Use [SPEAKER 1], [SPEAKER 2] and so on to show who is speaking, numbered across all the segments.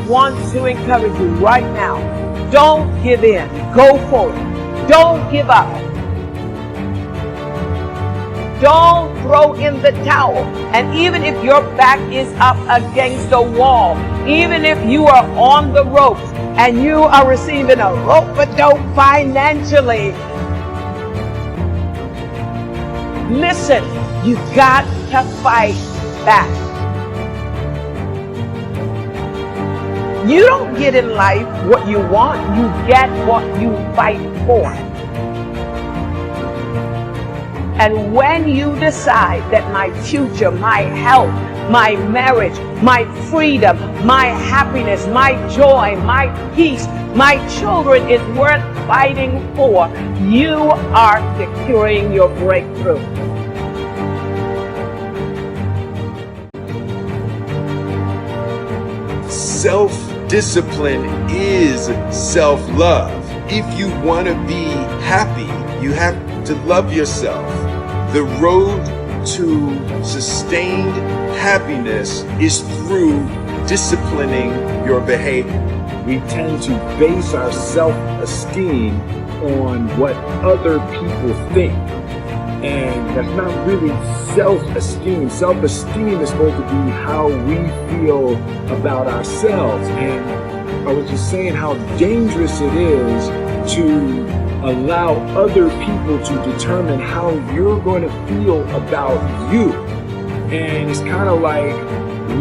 [SPEAKER 1] want to encourage you right now. Don't give in. Go forward. Don't give up. Don't throw in the towel. And even if your back is up against a wall, even if you are on the ropes and you are receiving a rope-a-dope financially, listen, you got to fight back. You don't get in life what you want, you get what you fight for. And when you decide that my future, my health, my marriage, my freedom, my happiness, my joy, my peace, my children is worth fighting for, you are securing your breakthrough.
[SPEAKER 2] Self-discipline is self-love. If you want to be happy, you have to love yourself. The road to sustained happiness is through disciplining your behavior.
[SPEAKER 3] We tend to base our self-esteem on what other people think. And that's not really self-esteem. Self-esteem is supposed to be how we feel about ourselves. And I was just saying how dangerous it is to allow other people to determine how you're going to feel about you. And it's kind of like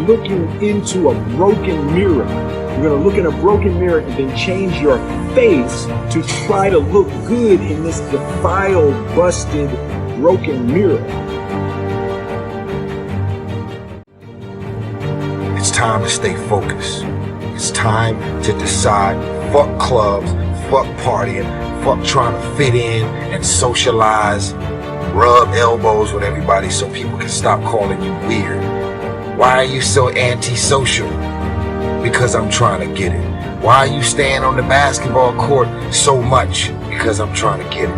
[SPEAKER 3] looking into a broken mirror. You're going to look in a broken mirror and then change your face to try to look good in this defiled, busted, broken mirror.
[SPEAKER 4] It's time to stay focused. It's time to decide, fuck clubs, fuck partying, fuck trying to fit in and socialize, rub elbows with everybody so people can stop calling you weird. Why are you so antisocial? Because I'm trying to get it. Why are you staying on the basketball court so much? Because I'm trying to get it.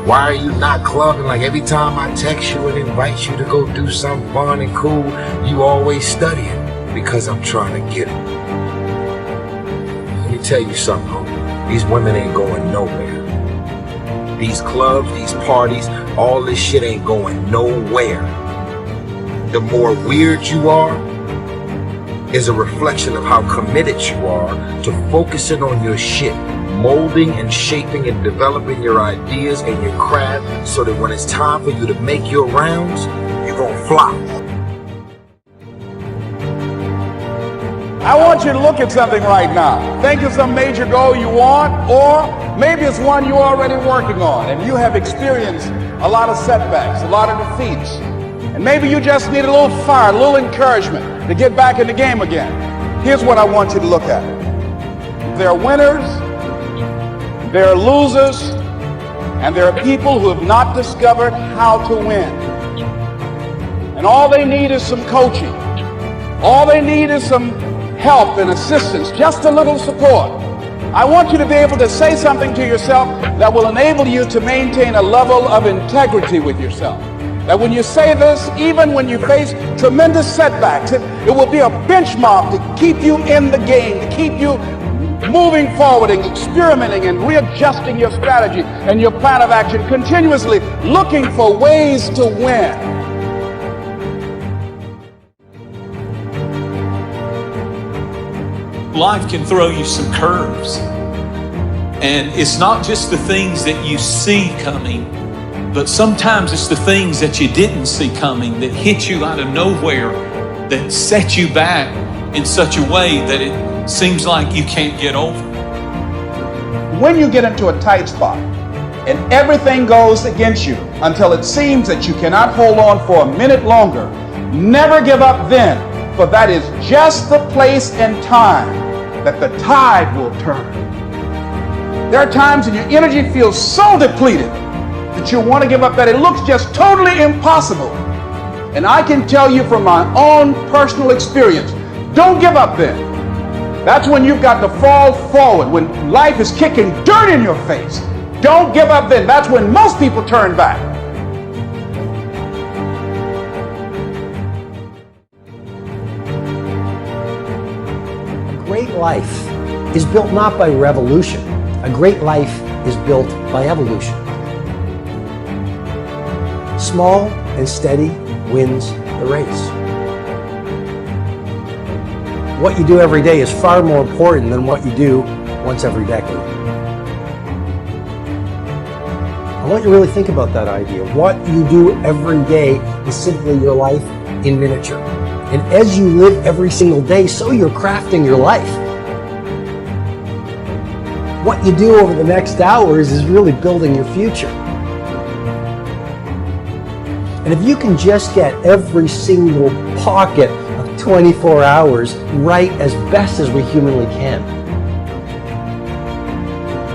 [SPEAKER 4] Why are you not clubbing? Like every time I text you and invite you to go do something fun and cool, you always studying. Because I'm trying to get it. Let me tell you something, homie. These women ain't going nowhere. These clubs, these parties, all this shit ain't going nowhere. The more weird you are is a reflection of how committed you are to focusing on your shit, molding and shaping and developing your ideas and your craft so that when it's time for you to make your rounds, you're gonna flop.
[SPEAKER 5] I want you to look at something right now. Think of some major goal you want, or maybe it's one you're already working on and you have experienced a lot of setbacks, a lot of defeats. And maybe you just need a little fire, a little encouragement to get back in the game again. Here's what I want you to look at. There are winners, there are losers, and there are people who have not discovered how to win. And all they need is some coaching. All they need is some help and assistance, just a little support. I want you to be able to say something to yourself that will enable you to maintain a level of integrity with yourself. That when you say this, even when you face tremendous setbacks, it will be a benchmark to keep you in the game, to keep you moving forward and experimenting and readjusting your strategy and your plan of action, continuously looking for ways to win.
[SPEAKER 6] Life can throw you some curves. And it's not just the things that you see coming, but sometimes it's the things that you didn't see coming that hit you out of nowhere, that set you back in such a way that it seems like you can't get over.
[SPEAKER 5] When you get into a tight spot and everything goes against you until it seems that you cannot hold on for a minute longer, never give up then, for that is just the place and time that the tide will turn. There are times when your energy feels so depleted that you want to give up, that it looks just totally impossible. And I can tell you from my own personal experience, don't give up then. That's when you've got to fall forward, when life is kicking dirt in your face. Don't give up then. That's when most people turn back.
[SPEAKER 7] A great life is built not by revolution. A great life is built by evolution. Small and steady wins the race. What you do every day is far more important than what you do once every decade. I want you to really think about that idea. What you do every day is simply your life in miniature. And as you live every single day, so you're crafting your life. What you do over the next hours is really building your future. And if you can just get every single pocket of 24 hours right as best as we humanly can,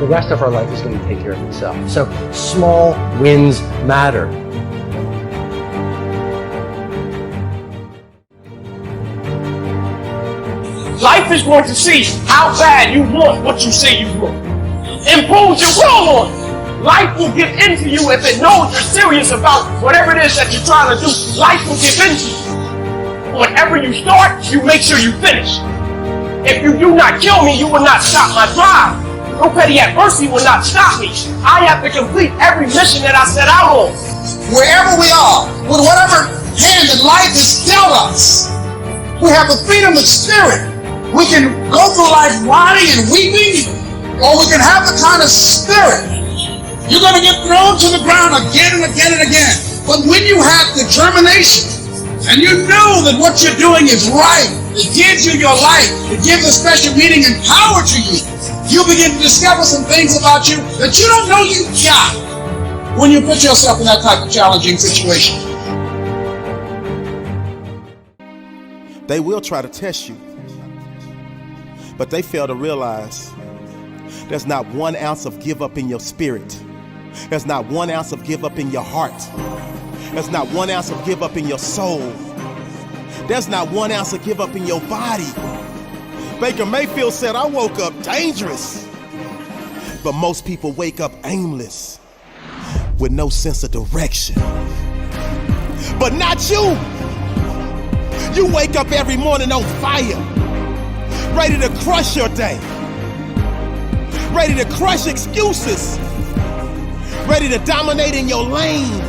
[SPEAKER 7] the rest of our life is going to take care of itself. So small wins matter.
[SPEAKER 8] Life is going to see how bad you want what you say you want. Impose your will on it. Life will give in to you if it knows you're serious about whatever it is that you're trying to do. Life will give in to you. Whenever you start, you make sure you finish. If you do not kill me, you will not stop my drive. No petty adversity will not stop me. I have to complete every mission that I set out on.
[SPEAKER 9] Wherever we are, with whatever hand that life has dealt us, we have the freedom of spirit. We can go through life rotting and weeping, or we can have the kind of spirit. You're going to get thrown to the ground again and again and again. But when you have determination, and you know that what you're doing is right, it gives you your life, it gives a special meaning and power to you, you begin to discover some things about you that you don't know you've got when you put yourself in that type of challenging situation.
[SPEAKER 10] They will try to test you, but they fail to realize there's not 1 ounce of give up in your spirit. There's not 1 ounce of give up in your heart. There's not 1 ounce of give up in your soul. There's not 1 ounce of give up in your body. Baker Mayfield said, I woke up dangerous. But most people wake up aimless, with no sense of direction. But not you. You wake up every morning on fire, ready to crush your day, ready to crush excuses, ready to dominate in your lane,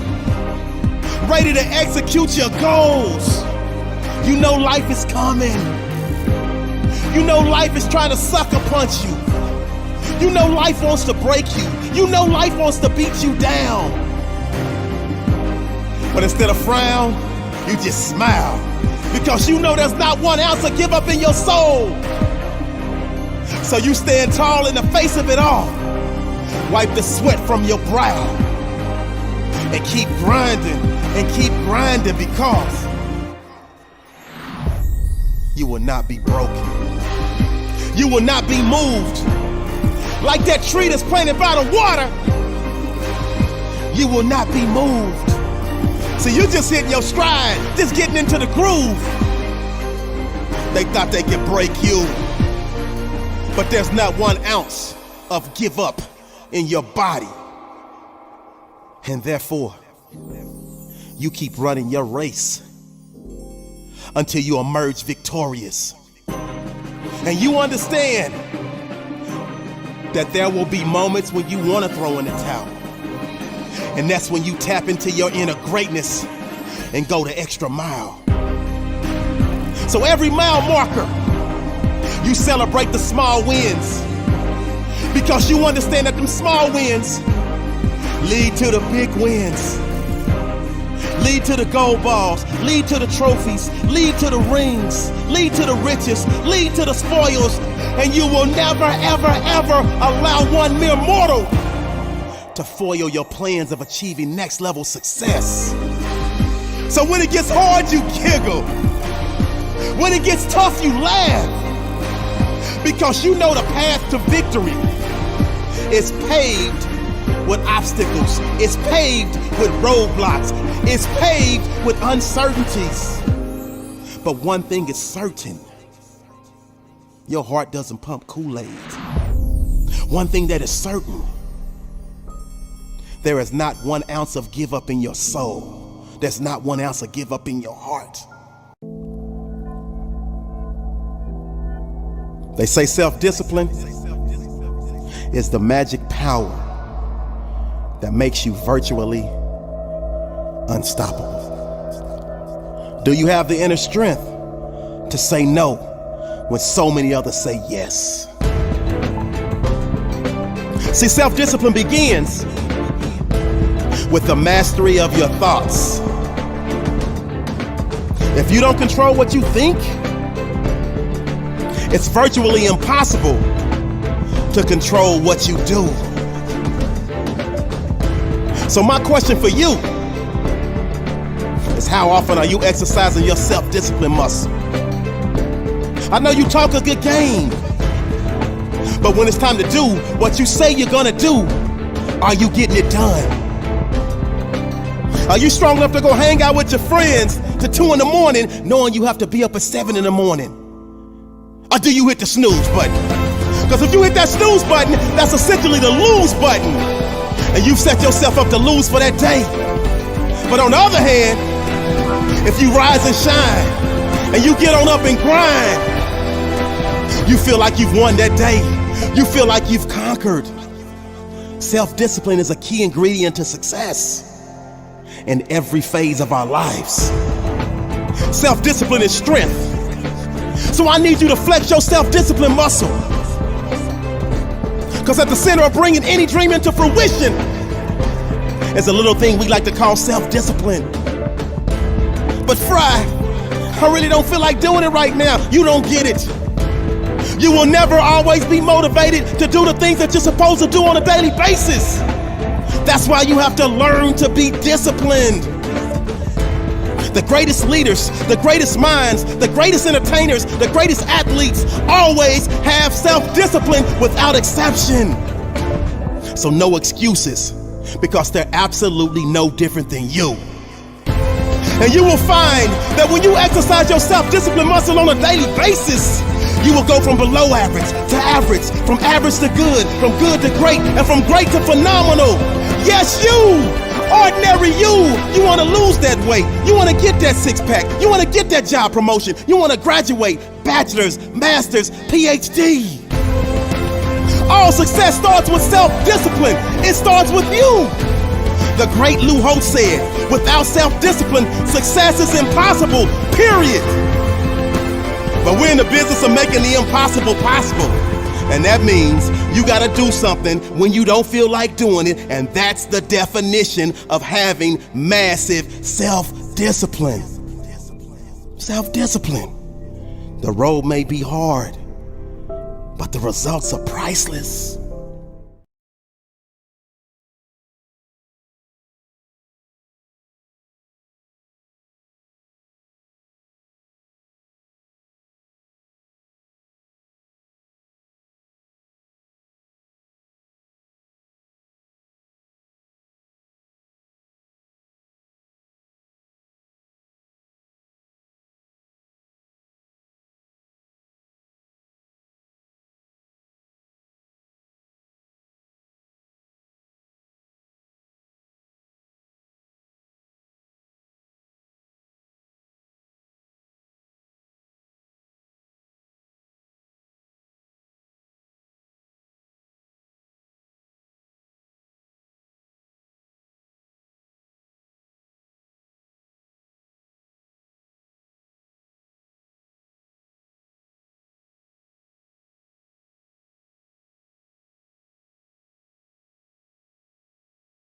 [SPEAKER 10] ready to execute your goals. You know life is coming. You know life is trying to sucker punch you. You know life wants to break you. You know life wants to beat you down. But instead of frown, you just smile, because you know there's not 1 ounce of give up in your soul. So you stand tall in the face of it all. Wipe the sweat from your brow and keep grinding because you will not be broken. You will not be moved. Like that tree that's planted by the water, you will not be moved. So you just hitting your stride, just getting into the groove. They thought they could break you, but there's not 1 ounce of give up in your body. And therefore, you keep running your race until you emerge victorious. And you understand that there will be moments when you want to throw in the towel. And that's when you tap into your inner greatness and go the extra mile. So every mile marker, you celebrate the small wins, because you understand that them small wins lead to the big wins, lead to the gold balls, lead to the trophies, lead to the rings, lead to the riches, lead to the spoils, and you will never, ever, ever allow one mere mortal to foil your plans of achieving next level success. So when it gets hard, you giggle. When it gets tough, you laugh, because you know the path to victory is paved with obstacles. It's paved with roadblocks. It's paved with uncertainties. But one thing is certain: your heart doesn't pump Kool-Aid. One thing that is certain: there is not 1 ounce of give up in your soul. There's not 1 ounce of give up in your heart. They say self-discipline is the magic power that makes you virtually unstoppable. Do you have the inner strength to say no when so many others say yes? See, self-discipline begins with the mastery of your thoughts. If you don't control what you think, it's virtually impossible to control what you do. So my question for you is, how often are you exercising your self-discipline muscle? I know you talk a good game, but when it's time to do what you say you're gonna do, are you getting it done? Are you strong enough to go hang out with your friends to 2 in the morning knowing you have to be up at 7 in the morning? Or do you hit the snooze button? Because if you hit that snooze button, that's essentially the lose button. And you've set yourself up to lose for that day. But on the other hand, if you rise and shine and you get on up and grind, you feel like you've won that day. You feel like you've conquered. Self-discipline is a key ingredient to success in every phase of our lives. Self-discipline is strength. So I need you to flex your self-discipline muscle. Because at the center of bringing any dream into fruition is a little thing we like to call self-discipline. But Fry, I really don't feel like doing it right now. You don't get it. You will never always be motivated to do the things that you're supposed to do on a daily basis. That's why you have to learn to be disciplined. The greatest leaders, the greatest minds, the greatest entertainers, the greatest athletes always have self-discipline without exception. So no excuses, because they're absolutely no different than you. And you will find that when you exercise your self-discipline muscle on a daily basis, you will go from below average to average, from average to good, from good to great, and from great to phenomenal. Yes, you! Ordinary you want to lose that weight. You want to get that six-pack. You want to get that job promotion. You want to graduate, bachelor's, master's, PhD. All success starts with self-discipline. It starts with you. The great Lou Holtz said, without self-discipline, success is impossible, period. But we're in the business of making the impossible possible. And that means you gotta do something when you don't feel like doing it, and that's the definition of having massive self-discipline. Self-discipline. The road may be hard, but the results are priceless.